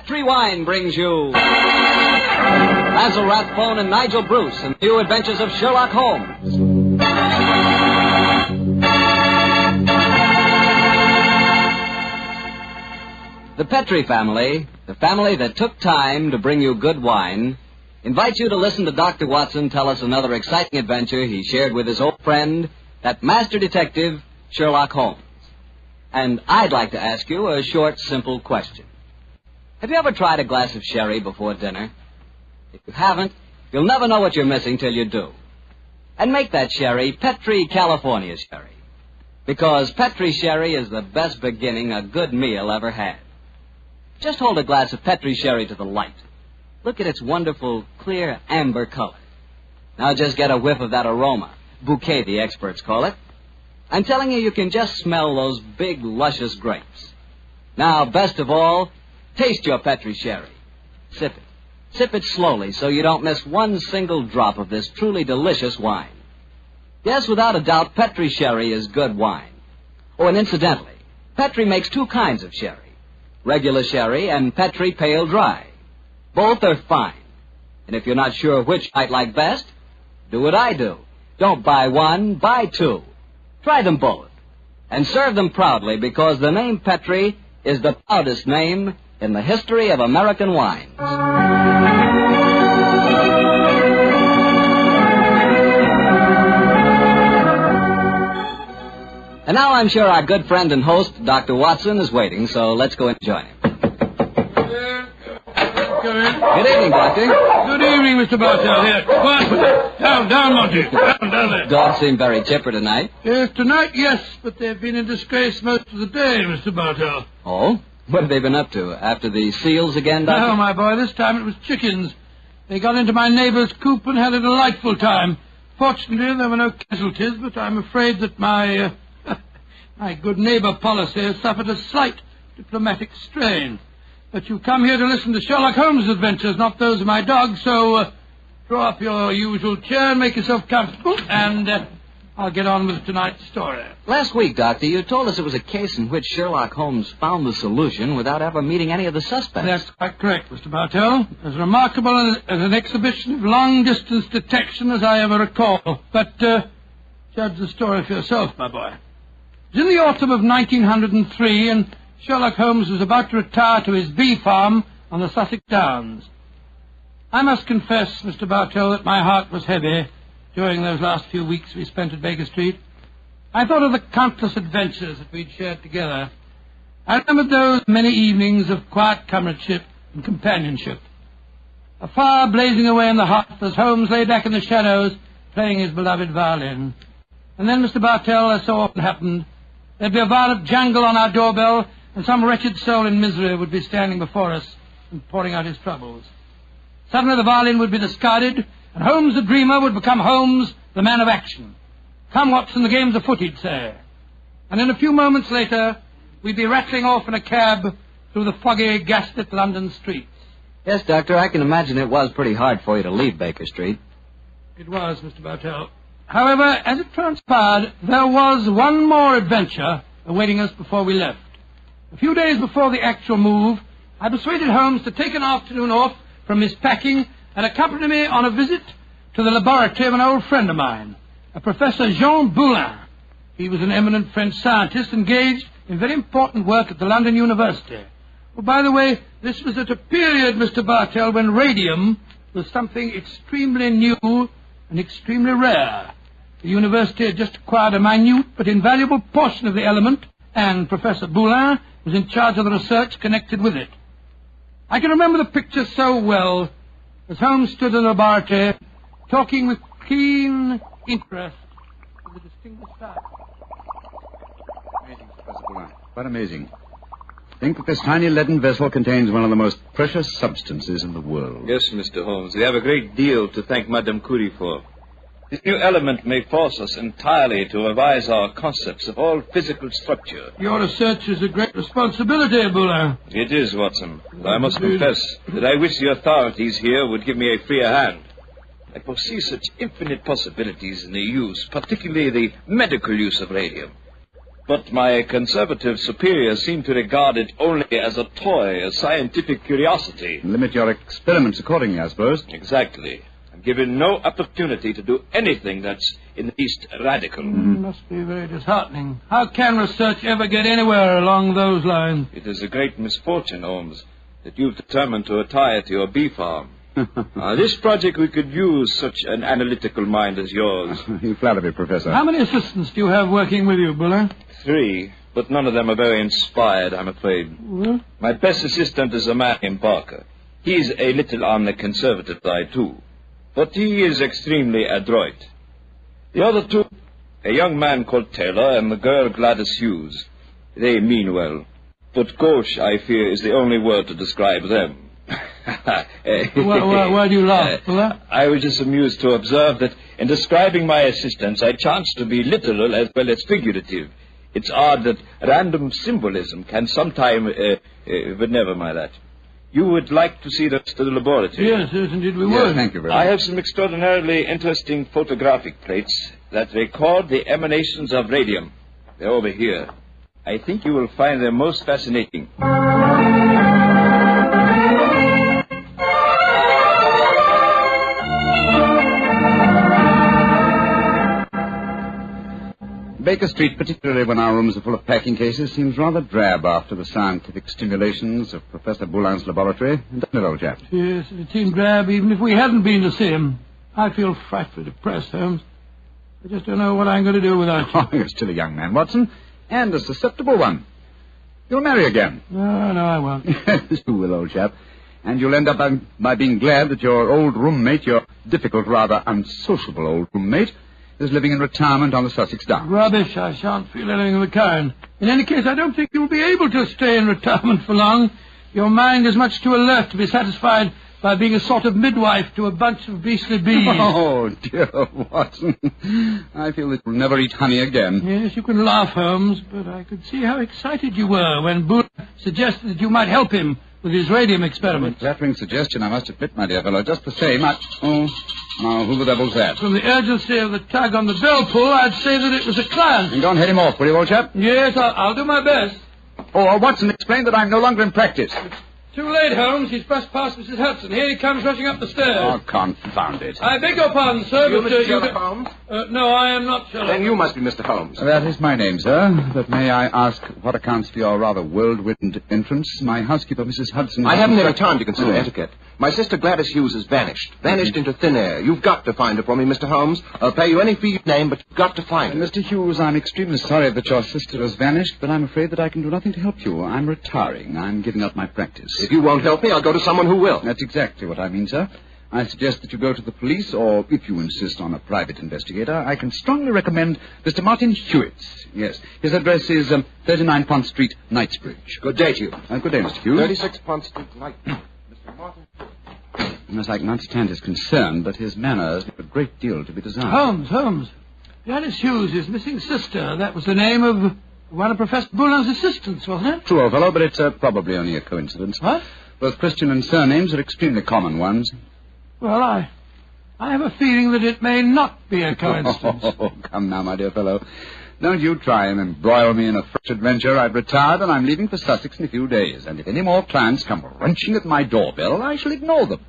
Petri Wine brings you Basil Rathbone and Nigel Bruce in the new adventures of Sherlock Holmes. The Petri family, the family that took time to bring you good wine, invites you to listen to Dr. Watson tell us another exciting adventure he shared with his old friend, that master detective, Sherlock Holmes. And I'd like to ask you a short, simple question. Have you ever tried a glass of sherry before dinner? If you haven't, you'll never know what you're missing till you do. And make that sherry Petri California sherry. Because Petri sherry is the best beginning a good meal ever had. Just hold a glass of Petri sherry to the light. Look at its wonderful, clear amber color. Now just get a whiff of that aroma. Bouquet, the experts call it. I'm telling you, you can just smell those big, luscious grapes. Now, best of all, taste your Petri sherry. Sip it. Sip it slowly so you don't miss one single drop of this truly delicious wine. Yes, without a doubt, Petri sherry is good wine. Oh, and incidentally, Petri makes two kinds of sherry. Regular sherry and Petri pale dry. Both are fine. And if you're not sure which you might like best, do what I do. Don't buy one, buy two. Try them both. And serve them proudly, because the name Petri is the proudest name in the history of American wines. And now I'm sure our good friend and host, Dr. Watson, is waiting, so let's go and join him. Good evening, Doctor. Good evening, Mr. Bartell. Here, quiet with it. Down, Monty. Down there. Dogs seem very chipper tonight. Yes, tonight, yes, but they've been in disgrace most of the day, Mr. Bartell. Oh? What have they been up to? After the seals again, Doctor? No, my boy, this time it was chickens. They got into my neighbor's coop and had a delightful time. Fortunately, there were no casualties, but I'm afraid that my good neighbor policy has suffered a slight diplomatic strain. But you come here to listen to Sherlock Holmes' adventures, not those of my dog, so draw up your usual chair and make yourself comfortable, and I'll get on with tonight's story. Last week, Doctor, you told us it was a case in which Sherlock Holmes found the solution without ever meeting any of the suspects. That's quite correct, Mr. Bartell. As remarkable as an exhibition of long-distance detection as I ever recall. But judge the story for yourself, my boy. It was in the autumn of 1903, and Sherlock Holmes was about to retire to his bee farm on the Sussex Downs. I must confess, Mr. Bartell, that my heart was heavy during those last few weeks we spent at Baker Street. I thought of the countless adventures that we'd shared together. I remembered those many evenings of quiet comradeship and companionship. A fire blazing away in the hearth as Holmes lay back in the shadows playing his beloved violin. And then, Mr. Bartell, as so often happened, there'd be a violent jangle on our doorbell, and some wretched soul in misery would be standing before us and pouring out his troubles. Suddenly the violin would be discarded, and Holmes the dreamer would become Holmes the man of action. Come, Watson, the game's afoot, he'd say. And in a few moments later, we'd be rattling off in a cab through the foggy, gaslit London streets. Yes, Doctor, I can imagine it was pretty hard for you to leave Baker Street. It was, Mr. Bartell. However, as it transpired, there was one more adventure awaiting us before we left. A few days before the actual move, I persuaded Holmes to take an afternoon off from his packing and accompany me on a visit to the laboratory of an old friend of mine, a Professor Jean Boulin. He was an eminent French scientist engaged in very important work at the London University. Well, by the way, this was at a period, Mr. Bartell, when radium was something extremely new and extremely rare. The university had just acquired a minute but invaluable portion of the element, and Professor Boulin was in charge of the research connected with it. I can remember the picture so well as Holmes stood in the laboratory talking with keen interest to the distinguished scientist. Amazing, Professor Boulin. Quite amazing. Think that this tiny leaden vessel contains one of the most precious substances in the world. Yes, Mr. Holmes. We have a great deal to thank Madame Curie for. This new element may force us entirely to revise our concepts of all physical structure. Your research is a great responsibility, Boulin. It is, Watson. I must confess that I wish the authorities here would give me a freer hand. I foresee such infinite possibilities in the use, particularly the medical use of radium. But my conservative superiors seem to regard it only as a toy, a scientific curiosity. Limit your experiments accordingly, I suppose. Exactly. I'm given no opportunity to do anything that's in the least radical. Must be very disheartening. How can research ever get anywhere along those lines? It is a great misfortune, Holmes, that you've determined to retire to your bee farm. This project, we could use such an analytical mind as yours. You flatter me, Professor. How many assistants do you have working with you, Buller? 3, but none of them are very inspired, I'm afraid. Well? My best assistant is a man named Barker. He's a little on the conservative side, too. But he is extremely adroit. The other 2, a young man called Taylor and the girl Gladys Hughes. They mean well. But gauche, I fear, is the only word to describe them. Why do you laugh, Buller? I was just amused to observe that in describing my assistants, I chanced to be literal as well as figurative. It's odd that random symbolism can sometime... but never mind that. You would like to see the laboratory? Yes, indeed we would. Yes, thank you very much. I have some extraordinarily interesting photographic plates that record the emanations of radium. They're over here. I think you will find them most fascinating. Baker Street, particularly when our rooms are full of packing cases, seems rather drab after the scientific stimulations of Professor Boulin's laboratory. Doesn't it, old chap? Yes, it seemed drab even if we hadn't been to see him. I feel frightfully depressed, Holmes. I just don't know what I'm going to do without you. Oh, you're still a young man, Watson, and a susceptible one. You'll marry again. No, I won't. Yes, you will, old chap. And you'll end up by being glad that your old roommate, your difficult, rather unsociable old roommate, is living in retirement on the Sussex Downs. Rubbish. I shan't feel anything of the kind. In any case, I don't think you'll be able to stay in retirement for long. Your mind is much too alert to be satisfied by being a sort of midwife to a bunch of beastly bees. Oh, dear Watson. I feel that you'll never eat honey again. Yes, you can laugh, Holmes, but I could see how excited you were when Boone suggested that you might help him with his radium experiment. Flattering suggestion, I must admit, my dear fellow. Just the same, Oh, now, who the devil's that? From the urgency of the tug on the bell pull, I'd say that it was a client. And don't head him off, will you, old chap? Yes, I'll do my best. Oh, Watson, explain that I'm no longer in practice. Too late, Holmes. He's brushed past Mrs. Hudson. Here he comes rushing up the stairs. Oh, confound it. I beg your pardon, sir, You but... Mr. Sherlock Holmes? No, I am not Sherlock. Then you must be Mr. Holmes. That is my name, sir. But may I ask what accounts for your rather whirlwind entrance? My housekeeper, Mrs. Hudson... I haven't any time to consider etiquette. My sister Gladys Hughes has vanished. Vanished into thin air. You've got to find her for me, Mr. Holmes. I'll pay you any fee you name, but you've got to find her. Mr. Hughes, I'm extremely sorry that your sister has vanished, but I'm afraid that I can do nothing to help you. I'm retiring. I'm giving up my practice. If you won't help me, I'll go to someone who will. That's exactly what I mean, sir. I suggest that you go to the police, or if you insist on a private investigator, I can strongly recommend Mr. Martin Hewitt. Yes, his address is 39 Pont Street, Knightsbridge. Good day to you. Good day, Mr. Hughes. 36 Pont Street, Light. Mr. Martin. Yes, I can understand his concern, but his manners leave a great deal to be desired. Holmes. Gladys Hughes, his missing sister. That was the name of one of Professor Boulin's assistants, wasn't it? True, old fellow, but it's probably only a coincidence. What? Both Christian and surnames are extremely common ones. Well, I have a feeling that it may not be a coincidence. Oh, come now, my dear fellow. Don't you try and embroil me in a fresh adventure. I've retired and I'm leaving for Sussex in a few days. And if any more clients come wrenching at my doorbell, I shall ignore them.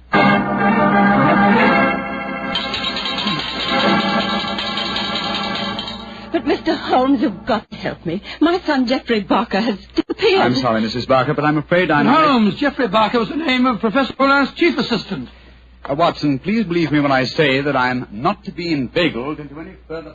But, Mr. Holmes, you've got to help me. My son, Geoffrey Barker, has disappeared. I'm sorry, Mrs. Barker, but I'm afraid I'm... Holmes, Geoffrey Barker was the name of Professor Boulin's chief assistant. Watson, please believe me when I say that I'm not to be inveigled into any further...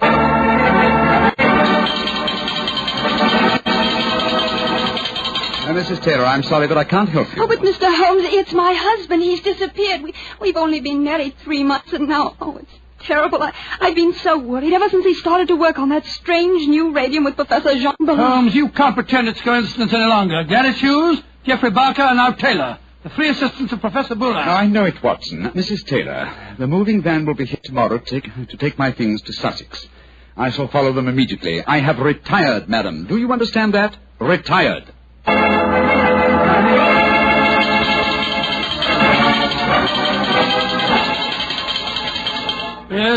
Mrs. Taylor, I'm sorry, but I can't help you. Oh, but Mr. Holmes, it's my husband. He's disappeared. We've only been married 3 months, and now... Oh, it's terrible. I've been so worried ever since he started to work on that strange new radium with Professor Jean Ballon. Holmes, you can't pretend it's coincidence any longer. Gladys Hughes, Geoffrey Barker, and now Taylor. The 3 assistants of Professor Boulin. I know it, Watson. Mrs. Taylor, the moving van will be here tomorrow to take my things to Sussex. I shall follow them immediately. I have retired, madam. Do you understand that? Retired.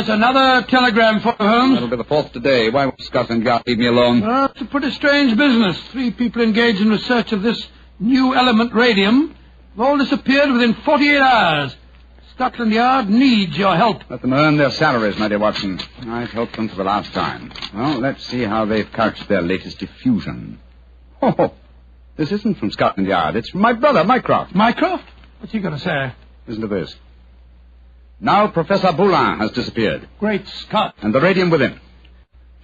Yes, another telegram for you, Holmes. That'll be the fourth today. Why won't Scotland Yard leave me alone? Well, it's a pretty strange business. 3 people engaged in research of this new element radium have all disappeared within 48 hours. Scotland Yard needs your help. Let them earn their salaries, my dear Watson. I've helped them for the last time. Well, let's see how they've couched their latest diffusion. Oh, this isn't from Scotland Yard. It's from my brother, Mycroft. Mycroft? What's he going to say? Listen to this. Now Professor Boulin has disappeared. Great Scott. And the radium with him.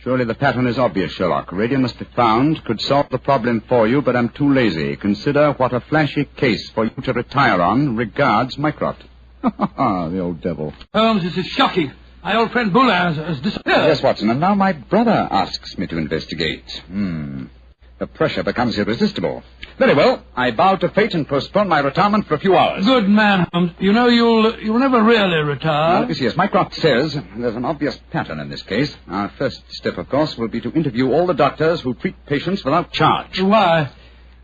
Surely the pattern is obvious, Sherlock. Radium must be found, could solve the problem for you, but I'm too lazy. Consider what a flashy case for you to retire on. Regards, Mycroft. The old devil. Holmes, this is shocking. My old friend Boulin has disappeared. Yes, Watson, and now my brother asks me to investigate. The pressure becomes irresistible. Very well. I bow to fate and postpone my retirement for a few hours. Good man, Holmes. You know you'll never really retire. Let me see. As Mycroft says, there's an obvious pattern in this case. Our first step, of course, will be to interview all the doctors who treat patients without charge. Why?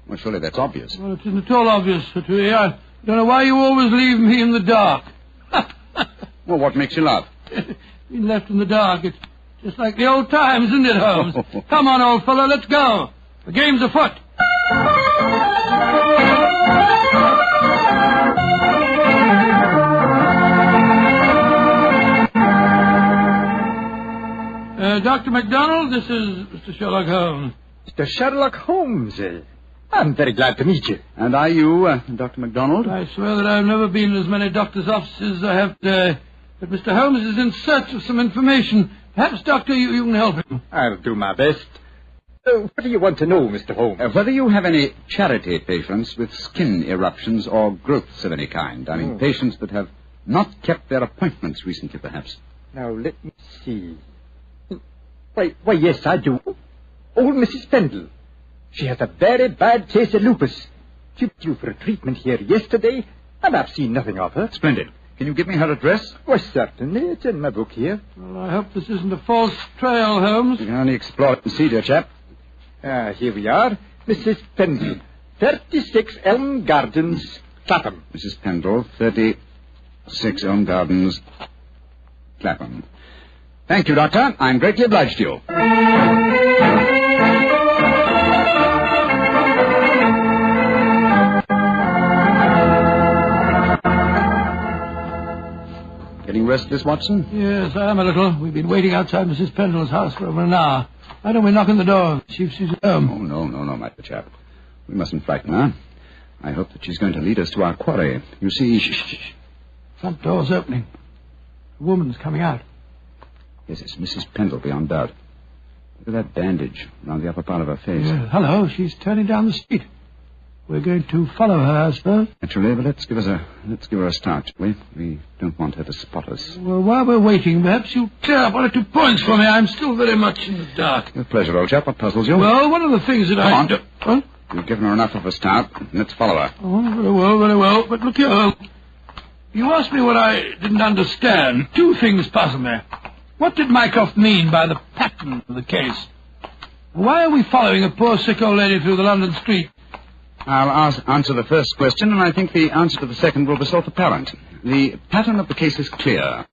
Well, surely that's obvious. Well, it isn't at all obvious to you. I don't know why you always leave me in the dark. Well, what makes you laugh? Being left in the dark. It's just like the old times, isn't it, Holmes? Come on, old fellow, let's go. The game's afoot. Dr. MacDonald, this is Mr. Sherlock Holmes. Mr. Sherlock Holmes, I'm very glad to meet you. And are you, Dr. MacDonald? I swear that I've never been in as many doctors' offices as I have today. But Mr. Holmes is in search of some information. Perhaps, Doctor, you can help him. I'll do my best. What do you want to know, Mr. Holmes? Whether you have any charity patients with skin eruptions or growths of any kind. I mean, patients that have not kept their appointments recently, perhaps. Now, let me see. Why, yes, I do. Old Mrs. Pendle. She has a very bad case of lupus. She was due for a treatment here yesterday, and I've seen nothing of her. Splendid. Can you give me her address? Why, certainly. It's in my book here. Well, I hope this isn't a false trail, Holmes. You can only explore it and see, dear chap. Here we are. Mrs. Pendle, 36 Elm Gardens, Clapham. Mrs. Pendle, 36 Elm Gardens, Clapham. Thank you, Doctor. I'm greatly obliged to you. Getting restless, Watson? Yes, I am a little. We've been waiting outside Mrs. Pendle's house for over an hour. Why don't we knock on the door? See if she's at home. Oh, no, my dear chap. We mustn't frighten her. I hope that she's going to lead us to our quarry. You see... Shh. Front door's opening. A woman's coming out. Yes, it's Mrs. Pendle, beyond doubt. Look at that bandage around the upper part of her face. Yeah, hello, she's turning down the street. We're going to follow her, I suppose. Naturally, but let's give her a start, shall we? We don't want her to spot us. Well, while we're waiting, perhaps you'll clear up 1 or 2 points for me. I'm still very much in the dark. With pleasure, old chap. What puzzles you? Well, one of the things that Come on. What? You've given her enough of a start. Let's follow her. Oh, very well. But look here, you asked me what I didn't understand. 2 things puzzle me. What did Mycroft mean by the pattern of the case? Why are we following a poor sick old lady through the London street? I'll answer the first question, and I think the answer to the second will be self-apparent. The pattern of the case is clear.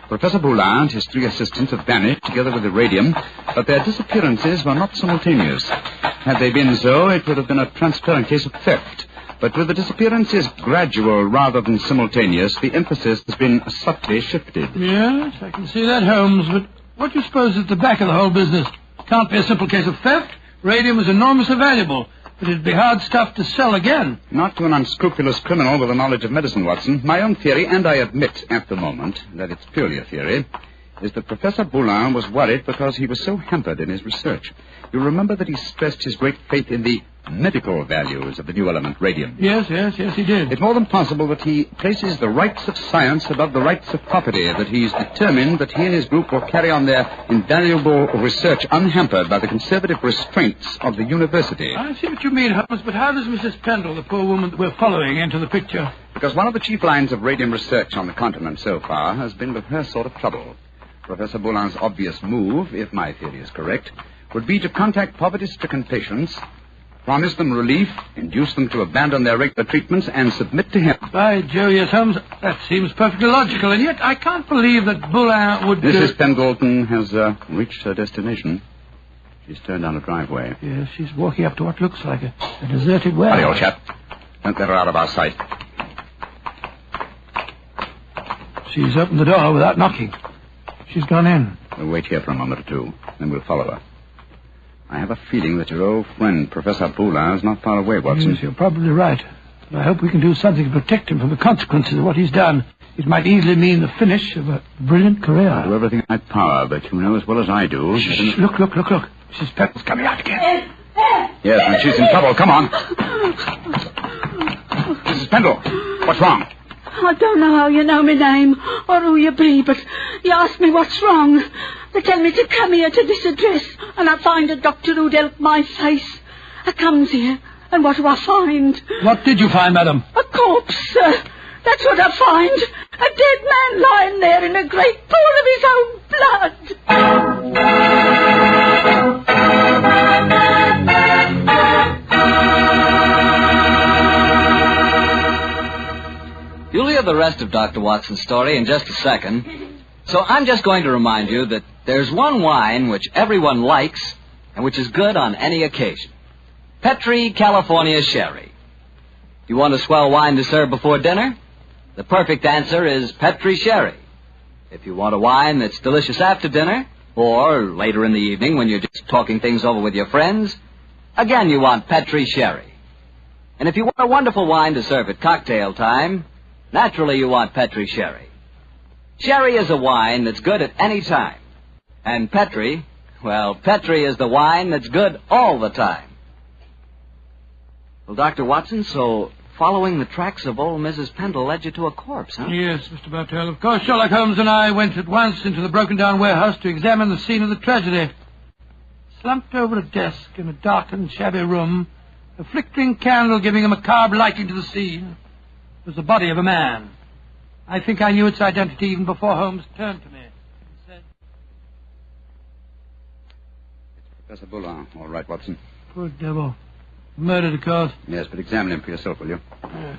Professor Boulin and his 3 assistants have vanished together with the radium, but their disappearances were not simultaneous. Had they been so, it would have been a transparent case of theft. But with the disappearances gradual rather than simultaneous, the emphasis has been subtly shifted. Yes, I can see that, Holmes, but what do you suppose is at the back of the whole business? Can't be a simple case of theft. Radium is enormously valuable, but it'd be hard stuff to sell again. Not to an unscrupulous criminal with a knowledge of medicine, Watson. My own theory, and I admit at the moment that it's purely a theory, is that Professor Boulin was worried because he was so hampered in his research. You'll remember that he stressed his great faith in the medical values of the new element, radium. Yes, he did. It's more than possible that he places the rights of science above the rights of property, that he's determined that he and his group will carry on their invaluable research unhampered by the conservative restraints of the university. I see what you mean, Holmes, but how does Mrs. Pendle, the poor woman that we're following, enter the picture? Because one of the chief lines of radium research on the continent so far has been with her sort of trouble. Professor Boulin's obvious move, if my theory is correct, would be to contact poverty-stricken patients promise them relief, induce them to abandon their regular treatments, and submit to him. By Jove, yes, Holmes, that seems perfectly logical, and yet I can't believe that Boulin would... Mrs. Pendleton has reached her destination. She's turned down a driveway. Yes, she's walking up to what looks like a deserted well. Hurry, old chap. Don't let her out of our sight. She's opened the door without knocking. She's gone in. We'll wait here for a moment or two, then we'll follow her. I have a feeling that your old friend, Professor Boulin, is not far away, Watson. Yes, you're probably right. But I hope we can do something to protect him from the consequences of what he's done. It might easily mean the finish of a brilliant career. I'll do everything in my power, but you know as well as I do... Shh, look. Mrs. Pendle's coming out again. Yes, and she's in trouble. Come on. Mrs. Pendle, what's wrong? I don't know how you know my name or who you be, but you asked me what's wrong. They tell me to come here to this address, and I find a doctor who'd help my face. I comes here, and what do I find? What did you find, madam? A corpse, sir. That's what I find. A dead man lying there in a great pool of his own blood. You'll hear the rest of Dr. Watson's story in just a second. So I'm just going to remind you that there's one wine which everyone likes and which is good on any occasion. Petri California Sherry. You want a swell wine to serve before dinner? The perfect answer is Petri Sherry. If you want a wine that's delicious after dinner, or later in the evening when you're just talking things over with your friends, again you want Petri Sherry. And if you want a wonderful wine to serve at cocktail time, naturally you want Petri Sherry. Sherry is a wine that's good at any time. And Petri, well, Petri is the wine that's good all the time. Well, Dr. Watson, so following the tracks of old Mrs. Pendle led you to a corpse, huh? Yes, Mr. Bartell. Of course, Sherlock Holmes and I went at once into the broken-down warehouse to examine the scene of the tragedy. Slumped over a desk in a darkened, shabby room, a flickering candle giving a macabre lighting to the scene, was the body of a man. I think I knew its identity even before Holmes turned to me and said... It's Professor Boulin. All right, Watson. Poor devil. Murdered, of course. Yes, but examine him for yourself, will you? Yes.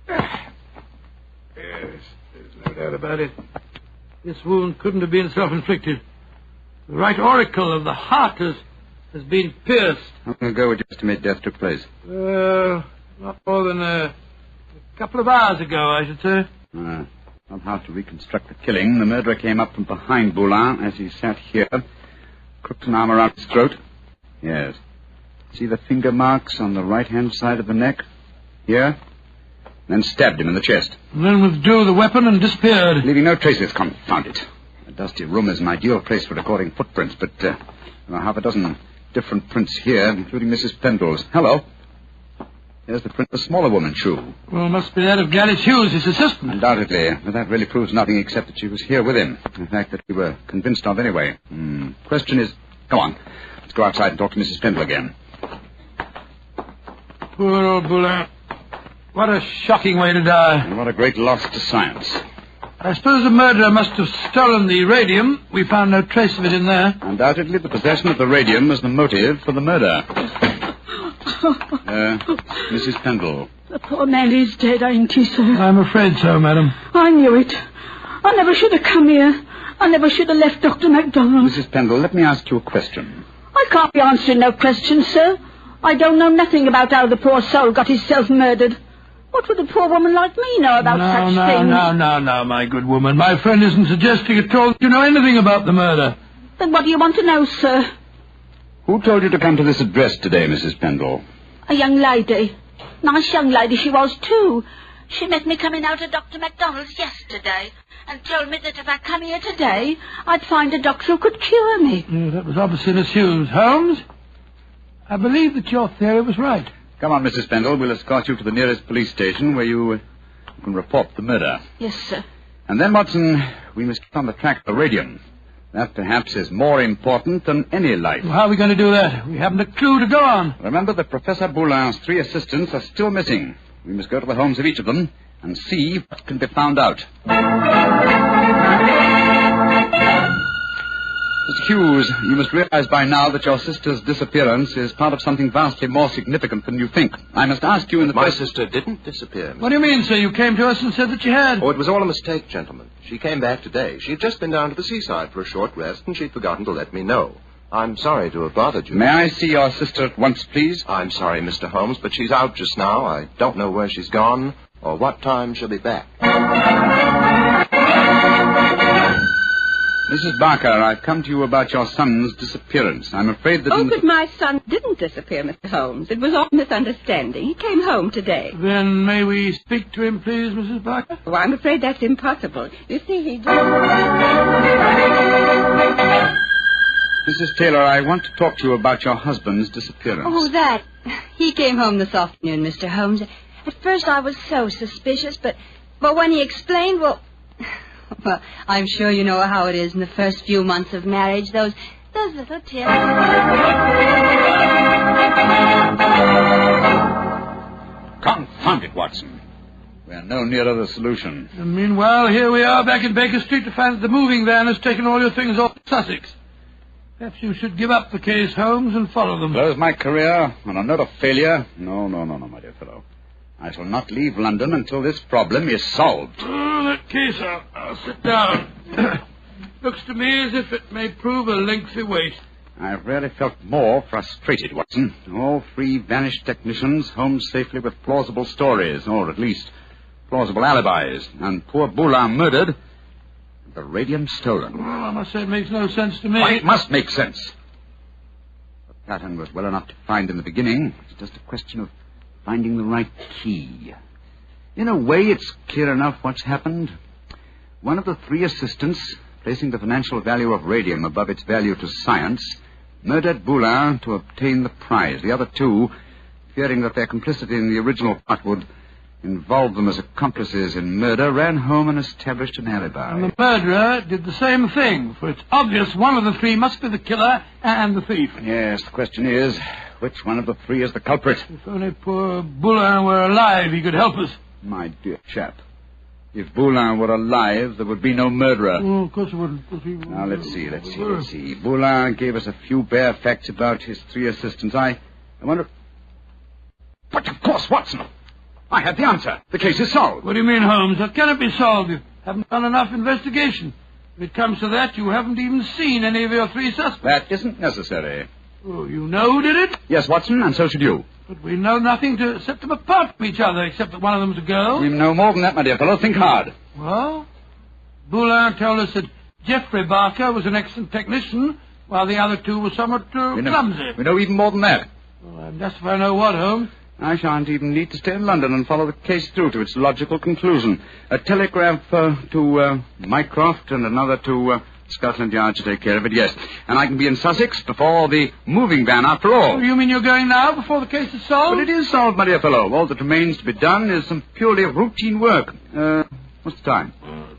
Yes, there's no doubt about it. This wound couldn't have been self-inflicted. The right auricle of the heart has been pierced. How long ago would you estimate death took place? Not more than a couple of hours ago, I should say. Not hard to reconstruct the killing. The murderer came up from behind Boulin as he sat here, crooked an arm around his throat. Yes. See the finger marks on the right-hand side of the neck? Here? Then stabbed him in the chest. And then withdrew the weapon and disappeared. Leaving no traces, confound it. A dusty room is an ideal place for recording footprints, but there are half a dozen different prints here, including Mrs. Pendle's. Hello. There's the print of the smaller woman's shoe. Well, must be that of Ignatius, his assistant. Undoubtedly, but that really proves nothing except that she was here with him. A fact that we were convinced of anyway. Question is... Come on. Let's go outside and talk to Mrs. Pendle again. Poor old Boulin. What a shocking way to die. And what a great loss to science. I suppose the murderer must have stolen the radium. We found no trace of it in there. Undoubtedly, the possession of the radium was the motive for the murder. Mrs. Pendle. The poor man is dead, ain't he, sir? I'm afraid so, madam. I knew it. I never should have come here. I never should have left Dr. MacDonald. Mrs. Pendle, let me ask you a question. I can't be answering no questions, sir. I don't know nothing about how the poor soul got himself murdered. What would a poor woman like me know about such things? No, my good woman. My friend isn't suggesting at all that you know anything about the murder. Then what do you want to know, sir? Who told you to come to this address today, Mrs. Pendle? A young lady. Nice young lady she was, too. She met me coming out of Dr. MacDonald's yesterday and told me that if I come here today, I'd find a doctor who could cure me. Yeah, that was obviously Miss Hughes. Holmes, I believe that your theory was right. Come on, Mrs. Pendle. We'll escort you to the nearest police station where you can report the murder. Yes, sir. And then, Watson, we must get on the track of the radium. That, perhaps, is more important than any life. Well, how are we going to do that? We haven't a clue to go on. Remember that Professor Boulin's 3 assistants are still missing. We must go to the homes of each of them and see what can be found out. Mr. Hughes, you must realize by now that your sister's disappearance is part of something vastly more significant than you think. I must ask you in the My first... sister didn't disappear. What do you mean, sir? You came to us and said that she had. Oh, it was all a mistake, gentlemen. She came back today. She had just been down to the seaside for a short rest, and she'd forgotten to let me know. I'm sorry to have bothered you. May I see your sister at once, please? I'm sorry, Mr. Holmes, but she's out just now. I don't know where she's gone or what time she'll be back. Mrs. Barker, I've come to you about your son's disappearance. I'm afraid that... But my son didn't disappear, Mr. Holmes. It was all misunderstanding. He came home today. Then may we speak to him, please, Mrs. Barker? Oh, I'm afraid that's impossible. You see, he... Mrs. Taylor, I want to talk to you about your husband's disappearance. Oh, that. He came home this afternoon, Mr. Holmes. At first I was so suspicious, but when he explained, well, I'm sure you know how it is in the first few months of marriage. Those little tears. Confound it, Watson. We're no nearer the solution. And meanwhile, here we are back in Baker Street to find that the moving van has taken all your things off Sussex. Perhaps you should give up the case, Holmes, and follow them. Close my career on a note of failure? No, my dear fellow. I shall not leave London until this problem is solved. Oh, that case, I'll sit down. Looks to me as if it may prove a lengthy wait. I've rarely felt more frustrated, Watson. All three vanished technicians home safely with plausible stories, or at least plausible alibis, and poor Boulin murdered, and the radium stolen. Well, I must say it makes no sense to me. Why, it must make sense. The pattern was well enough to find in the beginning. It's just a question of finding the right key. In a way, it's clear enough what's happened. One of the three assistants, placing the financial value of radium above its value to science, murdered Boulin to obtain the prize. The other two, fearing that their complicity in the original plot would involve them as accomplices in murder, ran home and established an alibi. And the murderer did the same thing, for it's obvious one of the three must be the killer and the thief. Yes, the question is, which one of the three is the culprit? If only poor Boulin were alive, he could help us. My dear chap, if Boulin were alive, there would be no murderer. Oh, of course it wouldn't. Now, let's see. Boulin gave us a few bare facts about his three assistants. I wonder... But of course, Watson! I have the answer. The case is solved. What do you mean, Holmes? How can it be solved? You haven't done enough investigation. If it comes to that, you haven't even seen any of your three suspects. That isn't necessary. Oh, you know who did it? Yes, Watson, and so should you. But we know nothing to set them apart from each other, except that one of them's a girl. We know more than that, my dear fellow. Think hard. Well, Boulin told us that Geoffrey Barker was an excellent technician, while the other two were somewhat clumsy. We know even more than that. Well, I'm just if I know what, Holmes. I shan't even need to stay in London and follow the case through to its logical conclusion. A telegraph to Mycroft and another to Scotland Yard to take care of it, yes. And I can be in Sussex before the moving van, after all. Oh, you mean you're going now, before the case is solved? But it is solved, my dear fellow. All that remains to be done is some purely routine work. What's the time?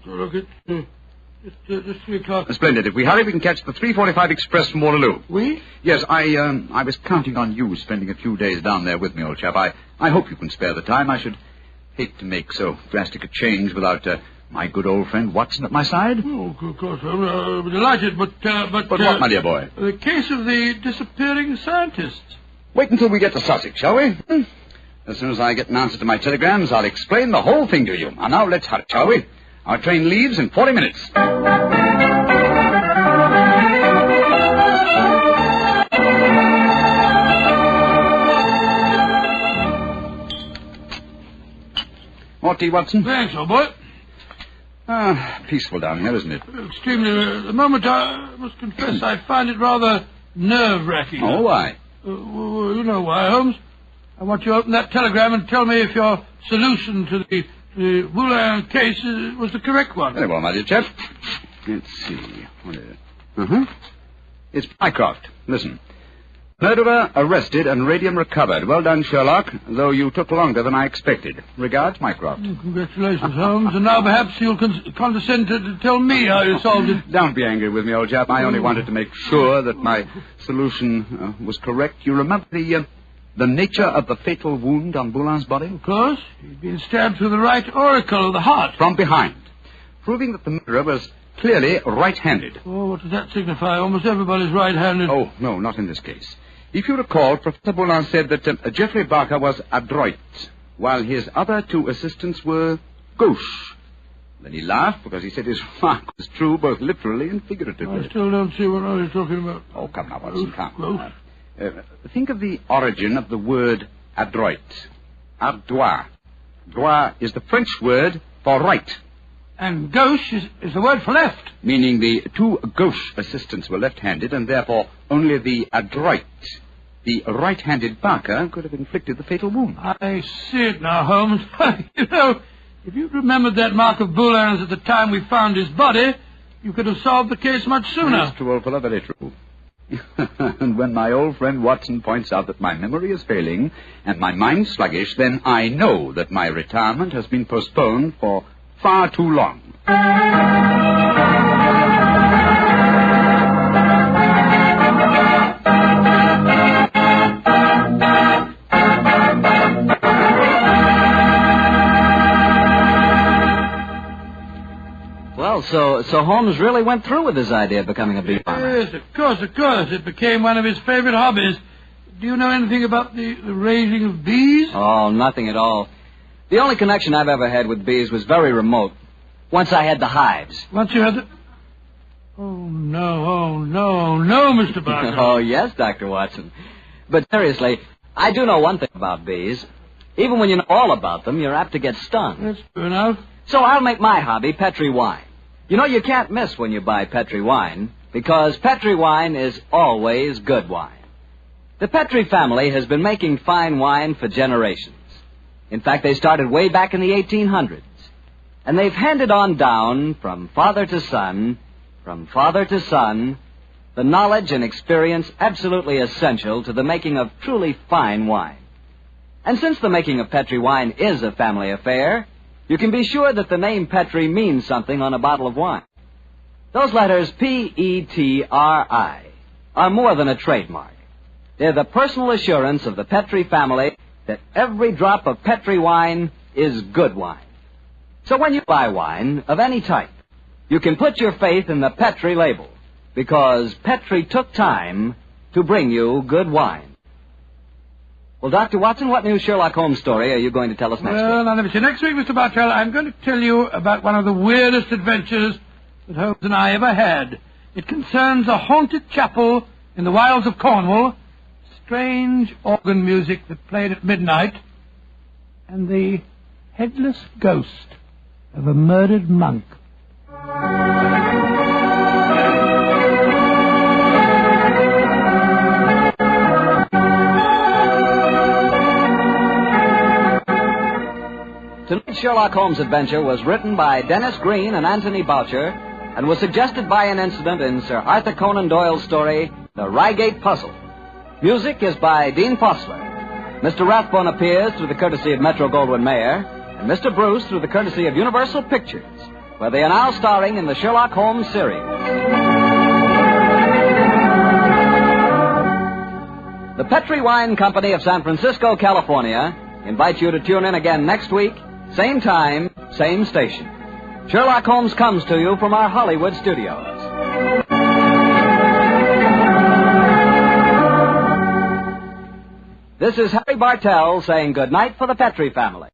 Look, it's 3 o'clock. Splendid. If we hurry, we can catch the 3:45 express from Waterloo. We? Yes, I was counting on you spending a few days down there with me, old chap. I hope you can spare the time. I should hate to make so drastic a change without my good old friend Watson at my side. Oh, of course. I'll be delighted, but what, my dear boy? The case of the disappearing scientist. Wait until we get to Sussex, shall we? As soon as I get an answer to my telegrams, I'll explain the whole thing to you. And now let's hurry, shall we? Our train leaves in 40 minutes. More tea, Watson? Thanks, old boy. Peaceful down here, isn't it? Extremely. At the moment, I must confess, I find it rather nerve-wracking. Oh, why? Well, you know why, Holmes. I want you to open that telegram and tell me if your solution to the Boulin case was the correct one. Very well, my dear chap. Let's see. What is it? It's Mycroft. Listen. Murderer arrested and radium recovered. Well done, Sherlock, though you took longer than I expected. Regards, Mycroft. Congratulations, Holmes. And now perhaps you'll condescend to tell me how you solved it. Don't be angry with me, old chap. I only wanted to make sure that my solution was correct. You remember the nature of the fatal wound on Boulin's body? Of course. He'd been stabbed through the right auricle of the heart. From behind. Proving that the murderer was clearly right-handed. Oh, what does that signify? Almost everybody's right-handed. Oh, no, not in this case. If you recall, Professor Boulin said that Geoffrey Barker was adroit, while his other two assistants were gauche. Then he laughed because he said his remark was true both literally and figuratively. I still don't see what I was talking about. Oh, come now, Watson, come. Gauche. Think of the origin of the word adroit. Ardois. Droit is the French word for right. And gauche is the word for left. Meaning the two gauche assistants were left-handed, and therefore only the adroit, the right-handed Barker, could have inflicted the fatal wound. I see it now, Holmes. You know, if you'd remembered that mark of Boulin's at the time we found his body, you could have solved the case much sooner. That's true, old fellow, very true. And when my old friend Watson points out that my memory is failing and my mind sluggish, then I know that my retirement has been postponed for far too long. Well, so Holmes really went through with his idea of becoming a bee farmer. Yes, of course. It became one of his favorite hobbies. Do you know anything about the raising of bees? Oh, nothing at all. The only connection I've ever had with bees was very remote. Once I had the hives. Once you had the... Oh, no, Mr. Barker. Oh, yes, Dr. Watson. But seriously, I do know one thing about bees. Even when you know all about them, you're apt to get stung. That's true enough. So I'll make my hobby Petri wine. You know, you can't miss when you buy Petri wine, because Petri wine is always good wine. The Petri family has been making fine wine for generations. In fact, they started way back in the 1800s. And they've handed on down from father to son, the knowledge and experience absolutely essential to the making of truly fine wine. And since the making of Petri wine is a family affair, you can be sure that the name Petri means something on a bottle of wine. Those letters P-E-T-R-I are more than a trademark. They're the personal assurance of the Petri family that every drop of Petri wine is good wine. So when you buy wine of any type, you can put your faith in the Petri label, because Petri took time to bring you good wine. Well, Dr. Watson, what new Sherlock Holmes story are you going to tell us next week? Well, now, let me see. Next week, Mr. Bartell, I'm going to tell you about one of the weirdest adventures that Holmes and I ever had. It concerns a haunted chapel in the wilds of Cornwall, strange organ music that played at midnight, and the headless ghost of a murdered monk. Tonight's Sherlock Holmes adventure was written by Dennis Green and Anthony Boucher and was suggested by an incident in Sir Arthur Conan Doyle's story, The Reigate Puzzle. Music is by Dean Fossler. Mr. Rathbone appears through the courtesy of Metro-Goldwyn-Mayer, and Mr. Bruce through the courtesy of Universal Pictures, where they are now starring in the Sherlock Holmes series. The Petri Wine Company of San Francisco, California, invites you to tune in again next week, same time, same station. Sherlock Holmes comes to you from our Hollywood studios. This is Harry Bartell saying good night for the Petri family.